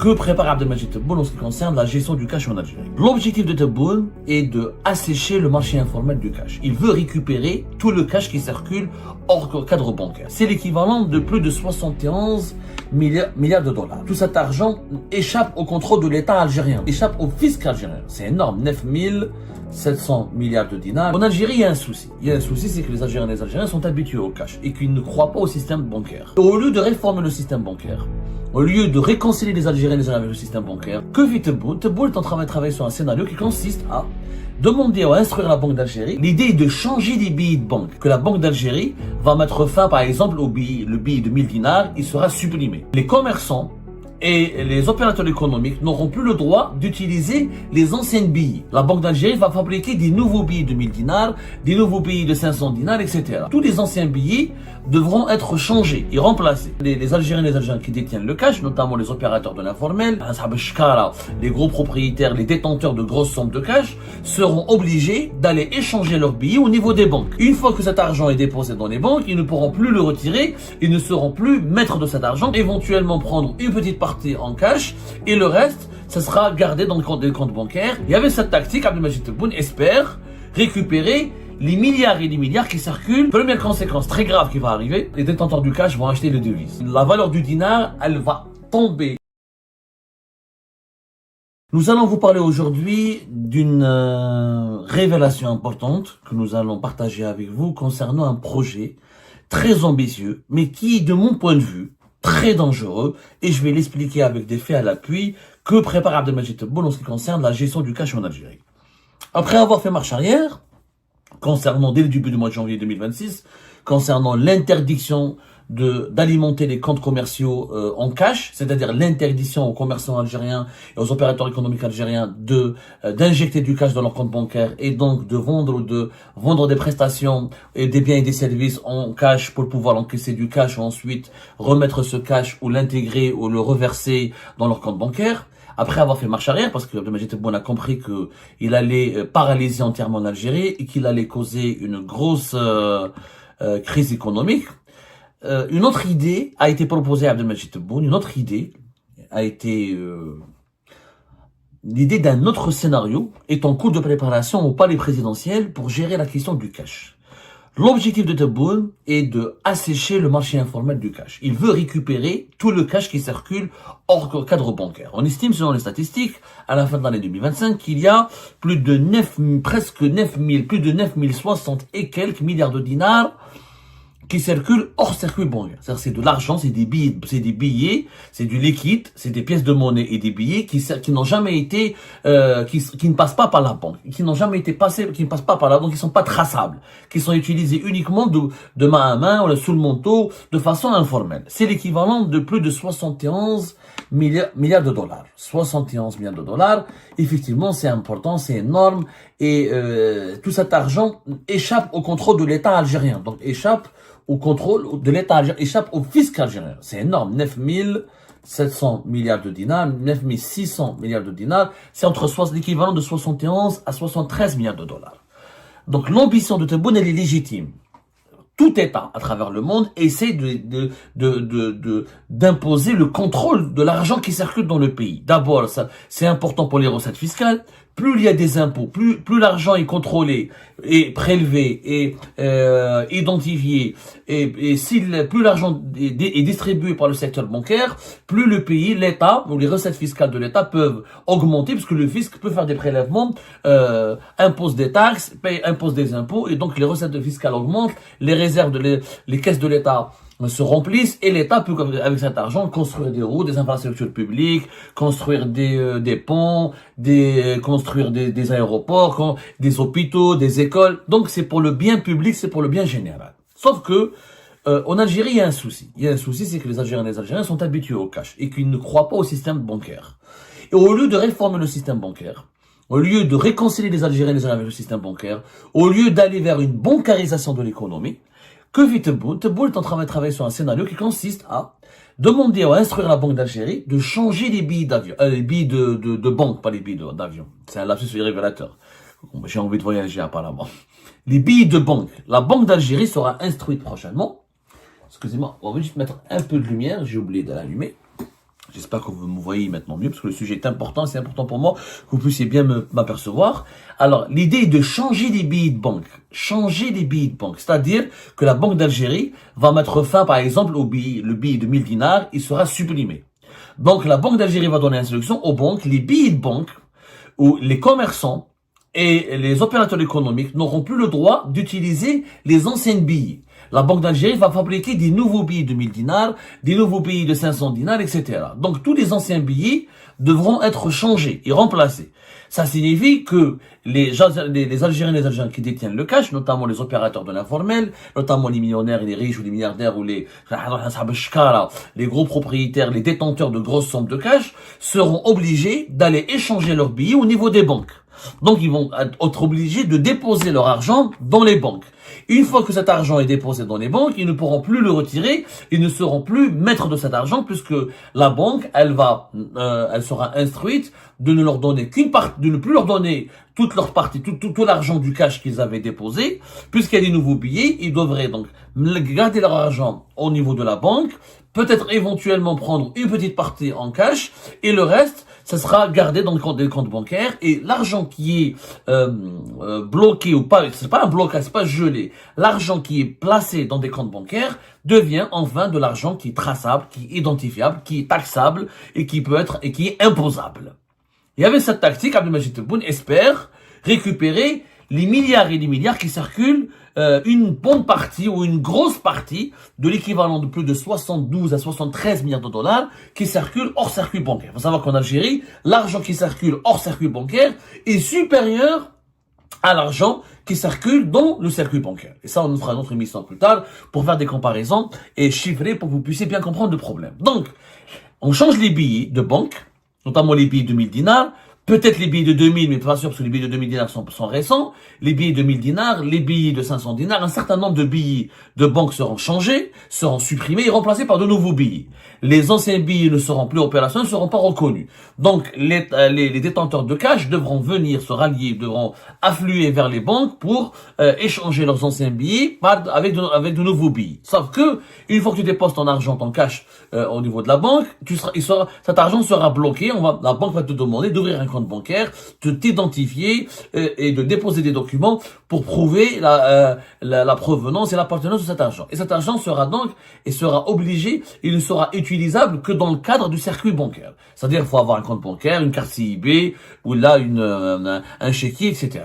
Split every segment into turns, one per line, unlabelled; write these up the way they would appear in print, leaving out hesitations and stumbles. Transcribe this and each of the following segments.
Que prépare Abdelmajid Tebboune en ce qui concerne la gestion du cash en Algérie? L'objectif de Tebboune est de assécher le marché informel du cash. Il veut récupérer tout le cash qui circule hors cadre bancaire. C'est l'équivalent de plus de 71 milliards de dollars. Tout cet argent échappe au contrôle de l'État algérien, échappe au fisc algérien. C'est énorme, 9700 milliards de dinars. En Algérie, il y a un souci. C'est que les Algériens et les Algériens sont habitués au cash et qu'ils ne croient pas au système bancaire. Au lieu de réformer le système bancaire, au lieu de réconcilier les Algériens et les Algériens avec le système bancaire, que fait Tebboune? Tebboune est en train de travailler sur un scénario qui consiste à demander ou à instruire la Banque d'Algérie l'idée est de changer les billets de banque. Que la Banque d'Algérie va mettre fin, par exemple, le billet de 1000 dinars, il sera supprimé. Les commerçants et les opérateurs économiques n'auront plus le droit d'utiliser les anciens billets. La Banque d'Algérie va fabriquer des nouveaux billets de 1000 dinars, des nouveaux billets de 500 dinars, etc. Tous les anciens billets devront être changés et remplacés. Les Algériens et les Algériens qui détiennent le cash, notamment les opérateurs de l'informel, les gros propriétaires, les détenteurs de grosses sommes de cash, seront obligés d'aller échanger leurs billets au niveau des banques. Une fois que cet argent est déposé dans les banques, ils ne pourront plus le retirer, ils ne seront plus maîtres de cet argent, éventuellement prendre une petite partie en cash et le reste, ça sera gardé dans des comptes bancaires. Et avec cette tactique, Abdelmajid Tebboune espère récupérer les milliards et les milliards qui circulent. Première conséquence très grave qui va arriver, les détenteurs du cash vont acheter les devises. La valeur du dinar, elle va tomber. Nous allons vous parler aujourd'hui d'une révélation importante que nous allons partager avec vous concernant un projet très ambitieux, mais qui, de mon point de vue, très dangereux, et je vais l'expliquer avec des faits à l'appui, que prépare Abdelmajid Tebboune en ce qui concerne la gestion du cash en Algérie. Après avoir fait marche arrière, concernant dès le début du mois de janvier 2026, concernant l'interdiction d'alimenter les comptes commerciaux en cash, c'est-à-dire l'interdiction aux commerçants algériens et aux opérateurs économiques algériens d'injecter du cash dans leur compte bancaire et donc de vendre des prestations et des biens et des services en cash pour pouvoir encaisser du cash et ensuite remettre ce cash ou l'intégrer ou le reverser dans leur compte bancaire. Après avoir fait marche arrière, parce que Abdelmajid Tebboune a compris qu'il allait paralyser entièrement l'Algérie et qu'il allait causer une grosse crise économique. Une autre idée a été proposée à Abdelmajid Tebboune, l'idée d'un autre scénario est en cours de préparation au palais présidentiel pour gérer la question du cash. L'objectif de Tebboune est de assécher le marché informel du cash. Il veut récupérer tout le cash qui circule hors cadre bancaire. On estime, selon les statistiques, à la fin de l'année 2025, qu'il y a plus de 9060 et quelques milliards de dinars qui circulent hors circuit bancaire. C'est-à-dire c'est de l'argent, c'est des billets, c'est du liquide, c'est des pièces de monnaie et des billets qui n'ont jamais été, qui ne passent pas par la banque, qui ne passent pas par la banque, qui sont pas traçables, qui sont utilisés uniquement de main à main ou sous le manteau, de façon informelle. C'est l'équivalent de plus de 71 milliards de dollars. 71 milliards de dollars. Effectivement, c'est important, c'est énorme et tout cet argent échappe au contrôle de l'État algérien. Donc échappe au contrôle de l'État algérien, échappe au fisc algérien. C'est énorme, 9700 milliards de dinars, 9600 milliards de dinars, c'est l'équivalent de 71 à 73 milliards de dollars. Donc l'ambition de Tebboune, elle est légitime. Tout État à travers le monde essaie d'imposer le contrôle de l'argent qui circule dans le pays. D'abord, c'est important pour les recettes fiscales. Plus il y a des impôts, plus l'argent est contrôlé et prélevé et identifié et plus l'argent est distribué par le secteur bancaire, plus le pays, l'État ou les recettes fiscales de l'État peuvent augmenter puisque le fisc peut faire des prélèvements, impose des taxes, impose des impôts et donc les recettes fiscales augmentent, les réserves les caisses de l'État se remplissent et l'État peut, avec cet argent, construire des routes, des infrastructures publiques, construire des ponts, construire des aéroports, des hôpitaux, des écoles. Donc c'est pour le bien public, c'est pour le bien général. Sauf que en Algérie, il y a un souci. C'est que les Algériens et les Algériens sont habitués au cash et qu'ils ne croient pas au système bancaire. Et au lieu de réformer le système bancaire, au lieu de réconcilier les Algériens et les Algériens avec le système bancaire, au lieu d'aller vers une bancarisation de l'économie, que fait Tebboune? Tebboune est en train de travailler sur un scénario qui consiste à demander ou à instruire la Banque d'Algérie de changer les billets d'avion, les billets de banque, pas les billets d'avion. C'est un lapsus révélateur. J'ai envie de voyager apparemment. Les billets de banque. La Banque d'Algérie sera instruite prochainement. Excusez-moi, on va juste mettre un peu de lumière, j'ai oublié de l'allumer. J'espère que vous me voyez maintenant mieux, parce que le sujet est important, c'est important pour moi que vous puissiez bien m'apercevoir. Alors, l'idée est de changer les billets de banque. Changer les billets de banque. C'est-à-dire que la Banque d'Algérie va mettre fin, par exemple, le billet de 1000 dinars, il sera supprimé. Donc, la Banque d'Algérie va donner instruction aux banques, les billets de banque, où les commerçants et les opérateurs économiques n'auront plus le droit d'utiliser les anciens billets. La Banque d'Algérie va fabriquer des nouveaux billets de 1000 dinars, des nouveaux billets de 500 dinars, etc. Donc, tous les anciens billets devront être changés et remplacés. Ça signifie que les Algériens et les Algériens qui détiennent le cash, notamment les opérateurs de l'informel, notamment les millionnaires et les riches ou les milliardaires ou les gros propriétaires, les détenteurs de grosses sommes de cash, seront obligés d'aller échanger leurs billets au niveau des banques. Donc, ils vont être obligés de déposer leur argent dans les banques. Une fois que cet argent est déposé dans les banques, ils ne pourront plus le retirer, ils ne seront plus maîtres de cet argent puisque la banque, elle sera instruite de ne leur donner qu'une partie, de ne plus leur donner toute leur partie, tout l'argent du cash qu'ils avaient déposé, puisqu'il y a des nouveaux billets, ils devraient donc garder leur argent au niveau de la banque, peut-être éventuellement prendre une petite partie en cash et le reste, ça sera gardé dans les comptes bancaires et l'argent qui est bloqué ou pas, c'est pas un blocage, c'est pas gelé, l'argent qui est placé dans des comptes bancaires devient enfin de l'argent qui est traçable, qui est identifiable, qui est taxable et qui est imposable. Et avec cette tactique, Abdelmajid Tebboune espère récupérer les milliards et les milliards qui circulent, une bonne partie ou une grosse partie de l'équivalent de plus de 72 à 73 milliards de dollars qui circulent hors circuit bancaire. Il faut savoir qu'en Algérie, l'argent qui circule hors circuit bancaire est supérieur à l'argent qui circule dans le circuit bancaire. Et ça, on nous fera une autre émission plus tard pour faire des comparaisons et chiffrer pour que vous puissiez bien comprendre le problème. Donc, on change les billets de banque, notamment les billets de 1000 dinars, peut-être les billets de 2000, mais pas sûr parce que les billets de 2000 dinars sont récents, les billets de 1000 dinars, les billets de 500 dinars, un certain nombre de billets de banque seront changés, seront supprimés et remplacés par de nouveaux billets. Les anciens billets ne seront plus opérationnels, ne seront pas reconnus. Donc, les détenteurs de cash devront venir se rallier, devront affluer vers les banques pour échanger leurs anciens billets avec de nouveaux billets. Sauf que, une fois que tu déposes ton argent, ton cash au niveau de la banque, cet argent sera bloqué. La banque va te demander d'ouvrir un compte bancaire, de t'identifier et de déposer des documents pour prouver la provenance et l'appartenance de cet argent. Et cet argent sera obligé, il ne sera utilisable que dans le cadre du circuit bancaire. C'est-à-dire, il faut avoir un compte bancaire, une carte CIB, ou là, un chéquier, etc.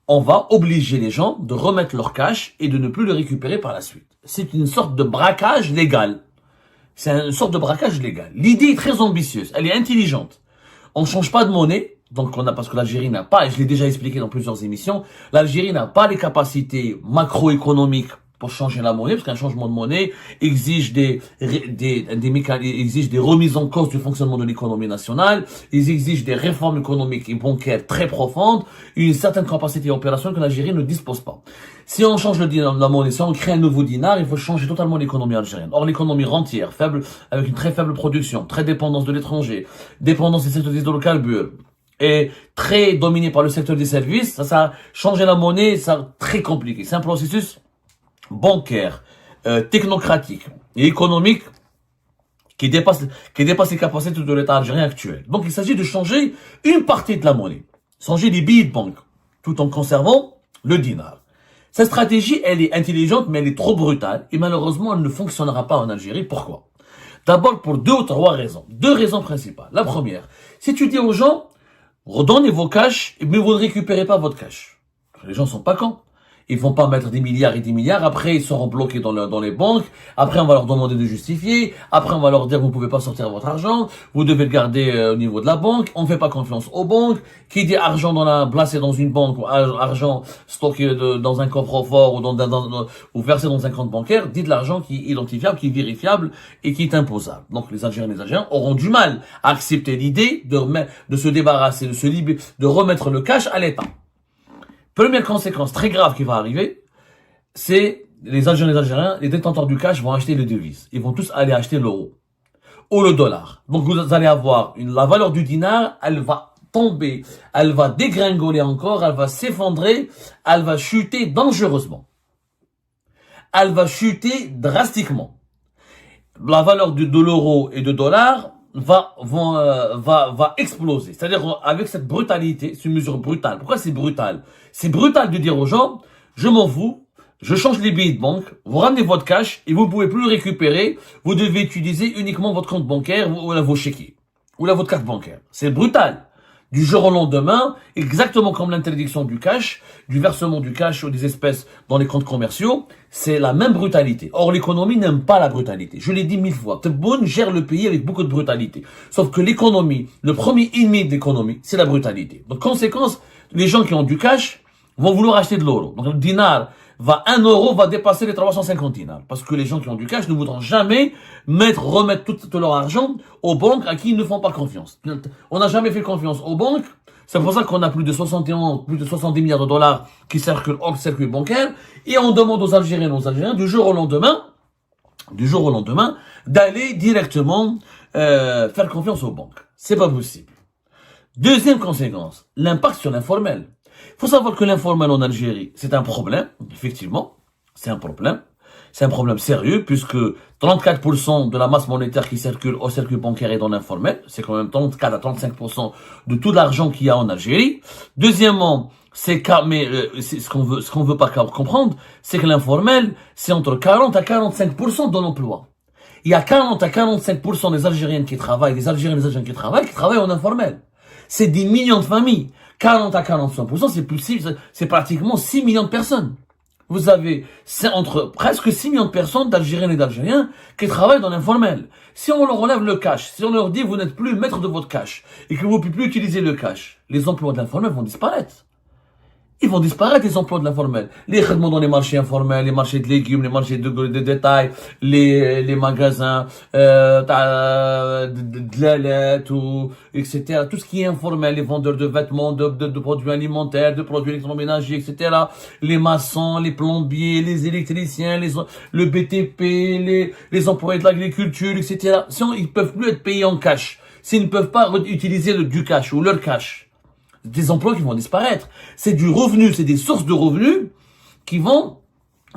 On va obliger les gens de remettre leur cash et de ne plus le récupérer par la suite. C'est une sorte de braquage légal. C'est une sorte de braquage légal. L'idée est très ambitieuse, elle est intelligente. On change pas de monnaie, parce que l'Algérie n'a pas, et je l'ai déjà expliqué dans plusieurs émissions, l'Algérie n'a pas les capacités macroéconomiques pour changer la monnaie, parce qu'un changement de monnaie exige des remises en cause du fonctionnement de l'économie nationale, ils exigent des réformes économiques et bancaires très profondes, une certaine capacité opérationnelle que l'Algérie ne dispose pas. Si on change la monnaie, si on crée un nouveau dinar, il faut changer totalement l'économie algérienne. Or, l'économie rentière, faible, avec une très faible production, très dépendance de l'étranger, dépendance des secteurs des hydrocarbures, et très dominée par le secteur des services, ça changer la monnaie, ça très compliqué. C'est un processus bancaire, technocratique et économique qui dépasse les capacités de l'État algérien actuel. Donc il s'agit de changer une partie de la monnaie, changer les billets de banque, tout en conservant le dinar. Cette stratégie, elle est intelligente, mais elle est trop brutale, et malheureusement, elle ne fonctionnera pas en Algérie. Pourquoi? D'abord pour 2 ou 3 raisons. 2 raisons principales. La première, si tu dis aux gens, redonnez vos cash, mais vous ne récupérez pas votre cash. Les gens sont pas cons. Ils vont pas mettre des milliards et des milliards. Après, ils seront bloqués dans les banques. Après, on va leur demander de justifier. Après, on va leur dire que vous pouvez pas sortir votre argent. Vous devez le garder au niveau de la banque. On fait pas confiance aux banques. Qui dit argent placé dans une banque ou argent stocké dans un coffre-fort ou versé dans un compte bancaire, dit de l'argent qui est identifiable, qui est vérifiable et qui est imposable. Donc, les Algériens auront du mal à accepter l'idée de se débarrasser, de remettre le cash à l'État. Première conséquence très grave qui va arriver, c'est les Algériens, les détenteurs du cash vont acheter les devises. Ils vont tous aller acheter l'euro ou le dollar. Donc vous allez avoir la valeur du dinar, elle va tomber, elle va dégringoler encore, elle va s'effondrer, elle va chuter dangereusement. Elle va chuter drastiquement. la valeur de l'euro et de dollar va exploser. C'est-à-dire, avec cette brutalité, c'est une mesure brutale. Pourquoi c'est brutal? C'est brutal de dire aux gens, je m'en fous, je change les billets de banque, vous ramenez votre cash et vous ne pouvez plus le récupérer, vous devez utiliser uniquement votre compte bancaire ou vos chéquiers, ou votre carte bancaire. C'est brutal. Du jour au lendemain, exactement comme l'interdiction du cash, du versement du cash ou des espèces dans les comptes commerciaux, c'est la même brutalité. Or, l'économie n'aime pas la brutalité. Je l'ai dit 1000 fois. Tebboune gère le pays avec beaucoup de brutalité. Sauf que l'économie, le premier ennemi de l'économie, c'est la brutalité. Donc, conséquence, les gens qui ont du cash vont vouloir acheter de l'euro. Donc, le dinar 1 euro va dépasser les 350 dinars. Parce que les gens qui ont du cash ne voudront jamais remettre tout leur argent aux banques à qui ils ne font pas confiance. On n'a jamais fait confiance aux banques. C'est pour ça qu'on a plus de 70 milliards de dollars qui circulent hors circuit bancaire. Et on demande aux Algériens du jour au lendemain, d'aller directement faire confiance aux banques. C'est pas possible. Deuxième conséquence, l'impact sur l'informel. Il faut savoir que l'informel en Algérie, c'est un problème, effectivement, c'est un problème. C'est un problème sérieux puisque 34% de la masse monétaire qui circule au circuit bancaire est dans l'informel. C'est quand même 34 à 35% de tout l'argent qu'il y a en Algérie. Deuxièmement, c'est ce qu'on veut pas comprendre, c'est que l'informel, c'est entre 40 à 45% de l'emploi. Il y a 40 à 45% des Algériens qui travaillent, qui travaillent en informel. C'est 10 millions de familles. 40 à 45%, c'est pratiquement 6 millions de personnes. Vous avez entre presque 6 millions de personnes, d'Algériennes et d'Algériens, qui travaillent dans l'informel. Si on leur enlève le cash, si on leur dit vous n'êtes plus maître de votre cash, et que vous ne pouvez plus utiliser le cash, les emplois de l'informel vont disparaître. Ils vont disparaître, les emplois de l'informel. Les traitements dans les marchés informels, les marchés de légumes, les marchés de détail, les magasins, de la lettre, etc. Tout ce qui est informel, les vendeurs de vêtements, de produits alimentaires, de produits électroménagers, etc. Les maçons, les plombiers, les électriciens, le BTP, les employés de l'agriculture, etc. Ils peuvent plus être payés en cash. S'ils ne peuvent pas utiliser du cash ou leur cash. Des emplois qui vont disparaître. C'est du revenu, c'est des sources de revenus qui vont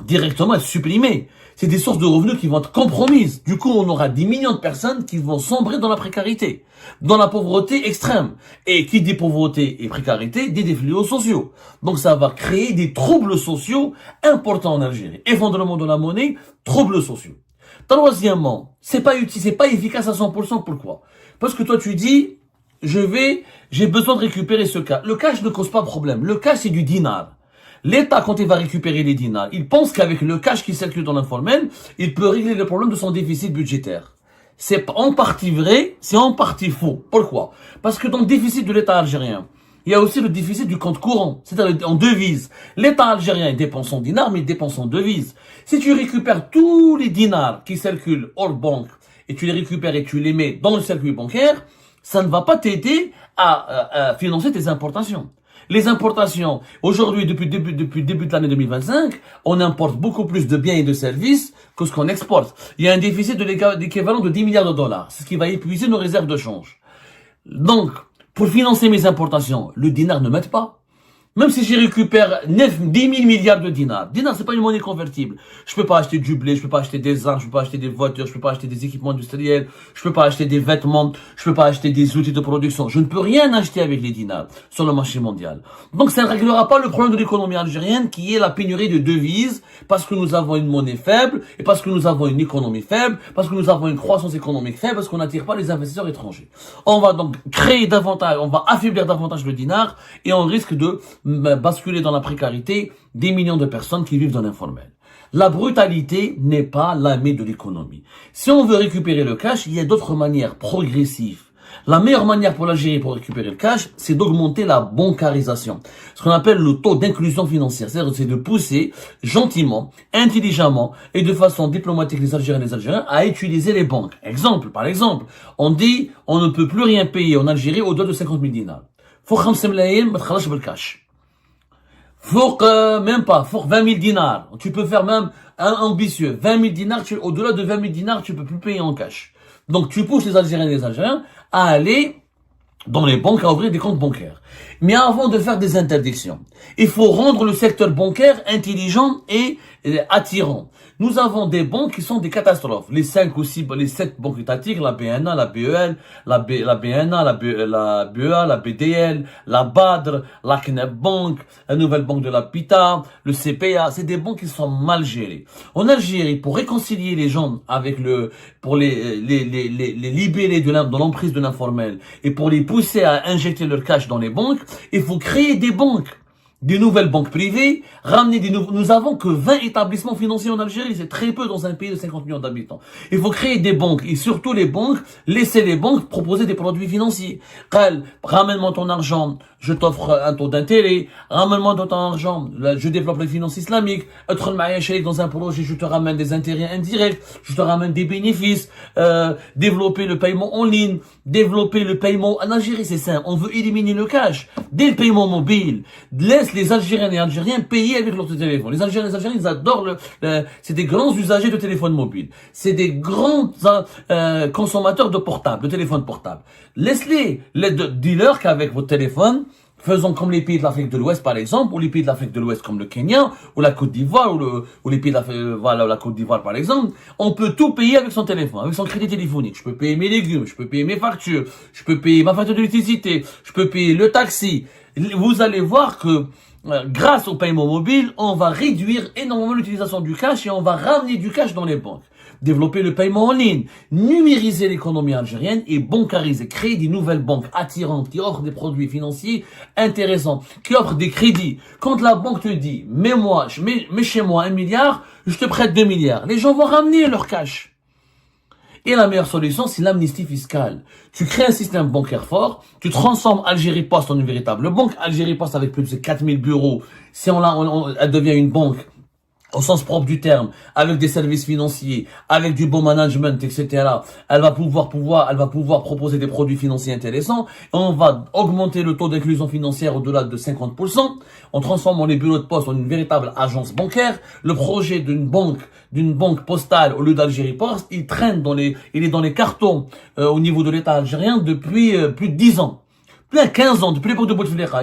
directement être supprimées. C'est des sources de revenus qui vont être compromises. Du coup, on aura 10 millions de personnes qui vont sombrer dans la précarité, dans la pauvreté extrême. Et qui dit pauvreté et précarité, dit des fléaux sociaux. Donc ça va créer des troubles sociaux importants en Algérie. Effondrement de la monnaie, troubles sociaux. Troisièmement, c'est pas efficace à 100%. Pourquoi? Parce que toi tu dis, j'ai besoin de récupérer ce cash. Le cash ne cause pas de problème. Le cash, c'est du dinar. L'État, quand il va récupérer les dinars, il pense qu'avec le cash qui circule dans l'informel, il peut régler le problème de son déficit budgétaire. C'est en partie vrai, c'est en partie faux. Pourquoi? Parce que dans le déficit de l'État algérien, il y a aussi le déficit du compte courant, c'est-à-dire en devises. L'État algérien dépense en dinars, mais il dépense en devises. Si tu récupères tous les dinars qui circulent hors banque, et tu les récupères et tu les mets dans le circuit bancaire, ça ne va pas t'aider à financer tes importations. Les importations, aujourd'hui, depuis le début de l'année 2025, on importe beaucoup plus de biens et de services que ce qu'on exporte. Il y a un déficit de l'équivalent de 10 milliards de dollars. C'est ce qui va épuiser nos réserves de change. Donc, pour financer mes importations, le dinar ne m'aide pas. Même si j'y récupère 10 000 milliards de dinars. Dinar, c'est pas une monnaie convertible. Je peux pas acheter du blé, je peux pas acheter des armes, je peux pas acheter des voitures, je peux pas acheter des équipements industriels, je peux pas acheter des vêtements, je peux pas acheter des outils de production. Je ne peux rien acheter avec les dinars sur le marché mondial. Donc ça ne réglera pas le problème de l'économie algérienne qui est la pénurie de devises parce que nous avons une monnaie faible et parce que nous avons une économie faible, parce que nous avons une croissance économique faible, parce qu'on n'attire pas les investisseurs étrangers. On va donc on va affaiblir davantage le dinar et on risque de basculer dans la précarité des millions de personnes qui vivent dans l'informel. La brutalité n'est pas l'ami de l'économie. Si on veut récupérer le cash, il y a d'autres manières progressives. La meilleure manière pour l'Algérie pour récupérer le cash, c'est d'augmenter la bancarisation. Ce qu'on appelle le taux d'inclusion financière. C'est-à-dire, c'est de pousser gentiment, intelligemment et de façon diplomatique les Algériens et les Algériens à utiliser les banques. Par exemple, on dit, on ne peut plus rien payer en Algérie au-delà de 50 000 dinars. Faut 5 ملايين ما تخلصش بالكاش. Faut 20 000 dinars. Tu peux faire même un ambitieux. 20 000 dinars, au-delà de 20 000 dinars, tu peux plus payer en cash. Donc, tu pousses les Algériens et les Algériens à aller dans les banques à ouvrir des comptes bancaires. Mais avant de faire des interdictions, il faut rendre le secteur bancaire intelligent et attirant. Nous avons des banques qui sont des catastrophes. Les 5 ou 6, les 7 banques étatiques, la BNA, la BEL, la BNA, la BEA, la BDL, la BADR, la CNEP Bank, la Nouvelle Banque de l'Habitat, le CPA. C'est des banques qui sont mal gérées. En Algérie, pour réconcilier les gens avec pour les libérer de l'emprise de l'informel et pour les pousser à injecter leur cash dans les banques, il faut créer des banques. Des nouvelles banques privées, ramener nous avons que 20 établissements financiers en Algérie, c'est très peu dans un pays de 50 millions d'habitants. Il faut créer des banques, et surtout les banques, laisser les banques proposer des produits financiers. Ramène-moi ton argent, je t'offre un taux d'intérêt, ramène-moi ton argent, je développe les finances islamiques, dans un projet, je te ramène des intérêts indirects, je te ramène des bénéfices, développer le paiement en ligne, développer le paiement en Algérie, c'est simple, on veut éliminer le cash, dès le paiement mobile, laisse les Algériens et Algériens payer avec leur téléphone. Les Algériens et les Algériens, ils adorent c'est des grands usagers de téléphone mobile. C'est des grands consommateurs de portables, de téléphone portable. Laisse-les, dis-leur qu'avec votre téléphone, faisons comme les pays de l'Afrique de l'Ouest, par exemple, ou les pays de l'Afrique de l'Ouest comme le Kenya, ou la Côte d'Ivoire, ou les pays de la Côte d'Ivoire, par exemple, on peut tout payer avec son téléphone, avec son crédit téléphonique. Je peux payer mes légumes, je peux payer mes factures, je peux payer ma facture d'électricité, je peux payer le taxi. Vous allez voir que grâce au paiement mobile, on va réduire énormément l'utilisation du cash et on va ramener du cash dans les banques. Développer le paiement en ligne, numériser l'économie algérienne et bancariser, créer des nouvelles banques attirantes qui offrent des produits financiers intéressants, qui offrent des crédits. Quand la banque te dit, mets chez moi 1 milliard, je te prête 2 milliards, les gens vont ramener leur cash. Et la meilleure solution, c'est l'amnistie fiscale. Tu crées un système bancaire fort, tu transformes Algérie Post en une véritable banque. Algérie Post avec plus de 4000 bureaux, si elle devient une banque au sens propre du terme, avec des services financiers, avec du bon management, etc. Elle va pouvoir proposer des produits financiers intéressants. Et on va augmenter le taux d'inclusion financière au-delà de 50%. On transforme les bureaux de poste en une véritable agence bancaire. Le projet d'une banque postale au lieu d'Algérie Post, il est dans les cartons au niveau de l'État algérien depuis plus de 10 ans. Plus de 15 ans, depuis l'époque de Bouteflika.